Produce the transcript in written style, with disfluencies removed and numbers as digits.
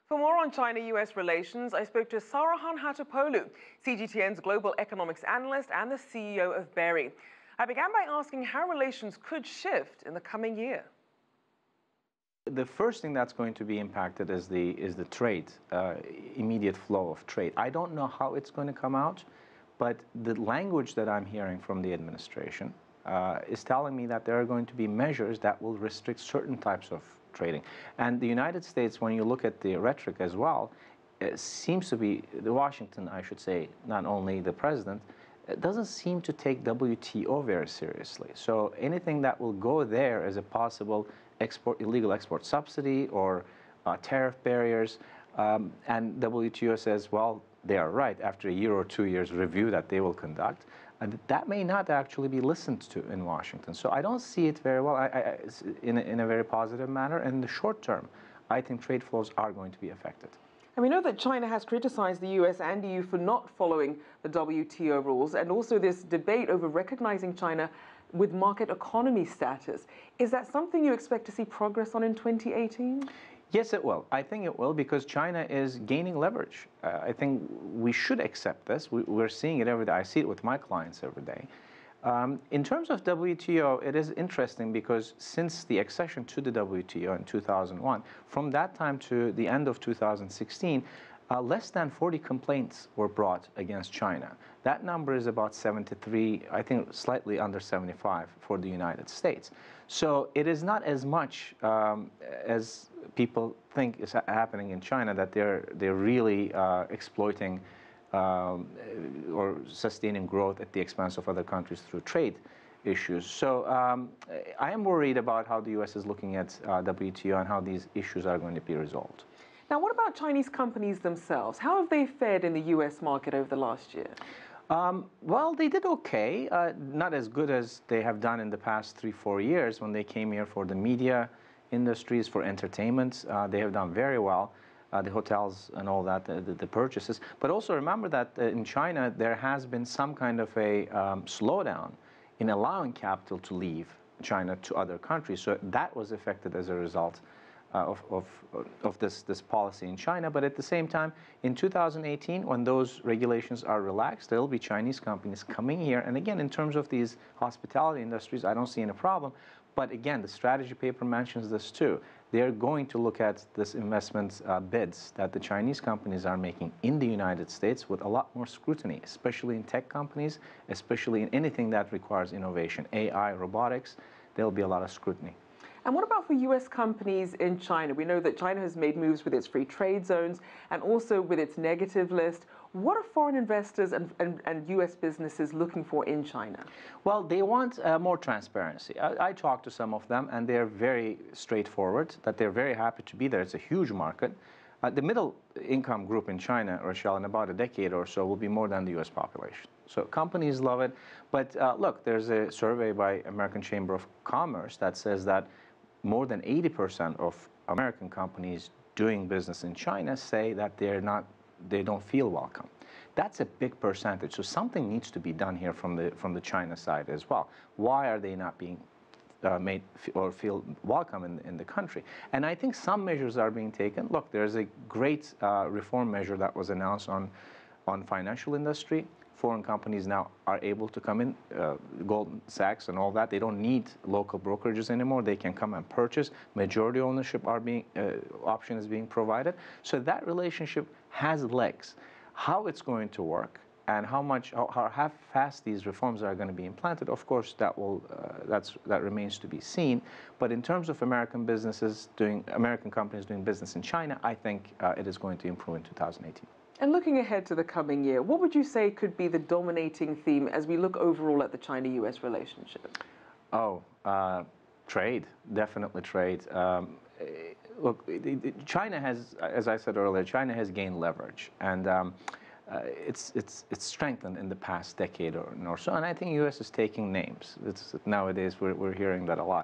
For more on China-US relations, I spoke to Saruhan Hatipoglu, CGTN's global economics analyst and the CEO of BERI. I began by asking how relations could shift in the coming year. The first thing that's going to be impacted is the trade, immediate flow of trade. I don't know how it's going to come out, but the language that I'm hearing from the administration is telling me that there are going to be measures that will restrict certain types of trading. And the United States, when you look at the rhetoric as well, seems to be, Washington, I should say, not only the president, doesn't seem to take WTO very seriously. So anything that will go there as a possible illegal export subsidy or tariff barriers, and WTO says, well, they are right after a year or 2 years review that they will conduct, and that may not actually be listened to in Washington. So I don't see it very well in a very positive manner. In the short term, I think trade flows are going to be affected. And we know that China has criticized the US and EU for not following the WTO rules, and also this debate over recognizing China with market economy status. Is that something you expect to see progress on in 2018? Yes, it will. I think it will, because China is gaining leverage. I think we should accept this. We're seeing it every day. I see it with my clients every day. In terms of WTO, it is interesting because since the accession to the WTO in 2001, from that time to the end of 2016, less than 40 complaints were brought against China. That number is about 73, I think slightly under 75 for the United States. So it is not as much as people think is happening in China, that they're really exploiting or sustaining growth at the expense of other countries through trade issues. So I am worried about how the U.S. is looking at WTO and how these issues are going to be resolved. Now, what about Chinese companies themselves? How have they fared in the U.S. market over the last year? Well, they did okay, not as good as they have done in the past 3-4 years when they came here for the media industries, for entertainment. They have done very well, the hotels and all that, the purchases. But also remember that in China, there has been some kind of a slowdown in allowing capital to leave China to other countries. So that was affected as a result of this policy in China. But at the same time, in 2018, when those regulations are relaxed, there will be Chinese companies coming here. And again, in terms of these hospitality industries, I don't see any problem. But again, the strategy paper mentions this too. They're going to look at this investment bids that the Chinese companies are making in the United States with a lot more scrutiny, especially in tech companies, especially in anything that requires innovation, AI, robotics. There'll be a lot of scrutiny. And what about for U.S. companies in China? We know that China has made moves with its free trade zones and also with its negative list. What are foreign investors and U.S. businesses looking for in China? Well, they want more transparency. I talked to some of them, and they're very straightforward, that they're very happy to be there. It's a huge market. The middle income group in China, Rachelle, in about a decade or so will be more than the U.S. population. So companies love it. But look, there's a survey by American Chamber of Commerce that says that more than 80% of American companies doing business in China say that they don't feel welcome. That's a big percentage. So something needs to be done here from the China side as well. Why are they not being made or feel welcome in the country? And I think some measures are being taken. Look, there's a great reform measure that was announced on financial industry. Foreign companies now are able to come in, Goldman Sachs and all that. They don't need local brokerages anymore. They can come and purchase. Majority ownership option is being provided. So that relationship has legs. How it's going to work and how fast these reforms are going to be implanted, of course, that remains to be seen. But in terms of American companies doing business in China, I think it is going to improve in 2018. And looking ahead to the coming year, what would you say could be the dominating theme as we look overall at the China-US relationship? Oh, trade, definitely trade. Look, China has, as I said earlier, China has gained leverage, and it's strengthened in the past decade or so. And I think the U.S. is taking names. Nowadays, we're hearing that a lot.